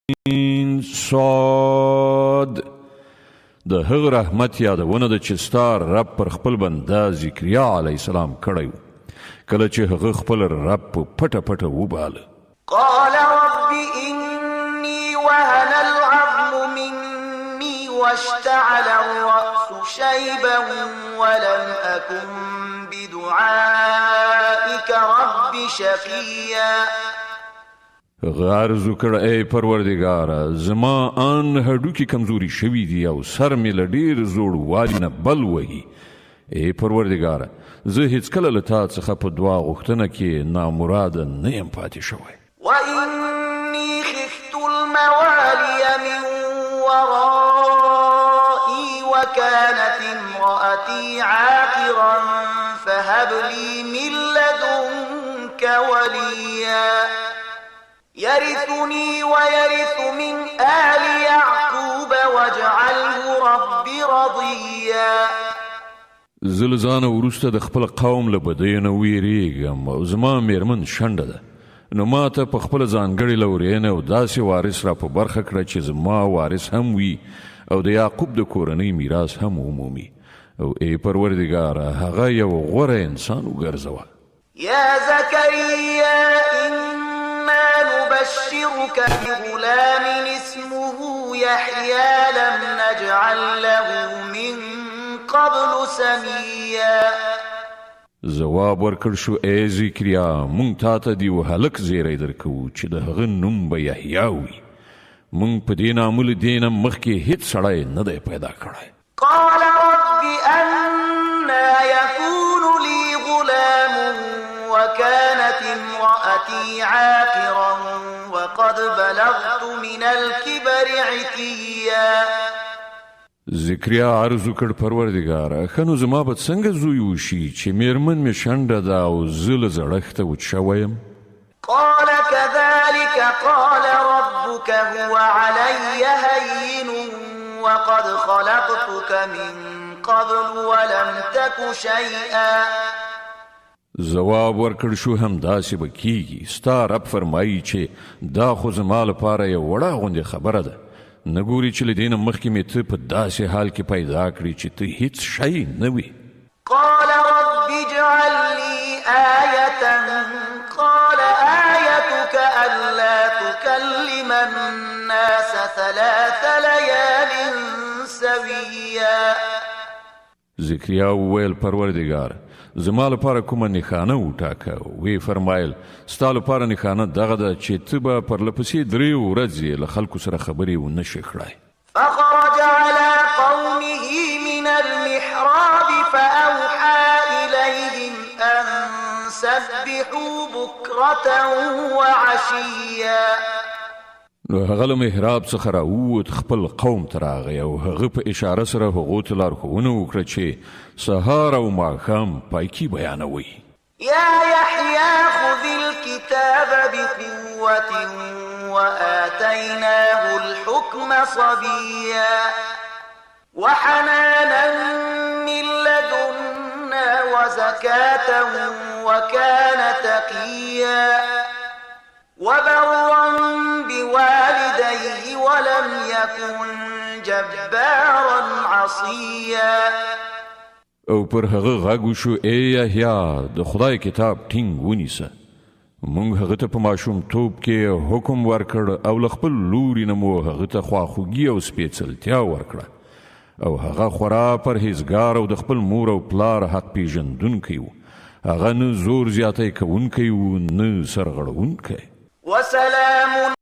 صاد د هغه رحمت یادونه ده چې ستا رب پر خپل بنده ذکریا علیه السلام کړی و کله چې هغه خپل رب په پټه پټه وباله. قال رب إني وهن العظم مني واشتعل الرأس شيبا ولم أكن بدعائك رب شقيا. غرض وکړه ای پروردګاره زما ان هډوکي کمزوري شوي دي او سر مې له ډېر زوړوالي نه بل وهي. ای پروردګاره زه هیڅکله له تا څخه په دعا غوښتنه کې نامراده نه یم پاتې شوی. وإني خفت الموالي من ورائي وكانت امرأتي عاقرا فهب لي من لدنك وليا يرثني ويرث من آل يعقوب واجعله رب رضيا. زلزانه وروسته د خپل قوم له بدیو نه ویریږم او زما میرمن شنډه ده نو ما ته په خپل ځانګړي لورینه او داسې وارث را په برخه کړه چې زما وارث هم وي او د یعقوب د کورنۍ میراث هم عمومي او ای پروردګاره هغه یو غوره انسان وګرځوه. يا زكريا إنا نبشرك بغلام اسمه يحيى لم نجعل له من قبل سميا. جواب ورکړ شو ای ذکریا مونږ تا ته دیو هلک زیری درکو چې د هغه نوم به یحیی وي. مونږ په دې نامه له دې نه مخکې هېڅ سړی نه دی پیدا کړی. قال رب أنا يكون لي غلام وكانت امرأتي عاقرا وقد بلغت من الكبر عتيا. ذکریا عرض وکړ پروردګاره ښه نو زما به څنګه زوی وشي چې میرمن مې شنډه ده او زه له زړښته وچ شوی یم. قال كذلك قال ربك هو علي هين وقد خلقتك من قبل ولم تك شيئا. ځواب ورکړ شو همداسې به کیږي ستا رب فرمایي چې دا خو زما لپاره یو وړه غوندې خبره ده نه ګوري چې له دې نه مخکې مې ته په داسې حال کې پیدا کړي چې ته هیڅ شی نه وي. قال رب اجعل لي آية قال آيتك ألا تكلم الناس 3 ليال سويا. ذکریا وویل پروردګار زما لپاره کومه نښانه وټاکه. وی فرمایل ستا لپاره نښانه دغه ده چې ته به پرلپسې 3 ورځې له خلکو سره خبرې ونه شې کړای. فخرج على قومه من المحراب فأوحى إليهم أن سبحوا بكرة وعشيا. نو هغه له محراب څخه راووت خپل قوم ته راغی او هغه په اشاره سره هغو ته لارښوونه وکړه چې سهار او ماښام پایکي بیانوي. يا يحيى خذ الكتاب بقوة وآتيناه الحكم صبيا وحنانا من لدنا وزكاة وكان تقيا وبرا بوالديه ولم يكن جبارا عصيا. او پر هغه غږ وشو ای یحیی د خدای کتاب ټینګ ونیسه. موږ هغه ته په ماشومتوب کې حکم ورکړ او له خپل لوري نه مو هغه ته خواخوږي او سپېڅلتیا ورکړه او هغه خورا پرهیزګار او د خپل مور او پلار حق پیژندونکی و. هغه نه زور زیاتی کوونکی و نه سرغړونکی. وسلام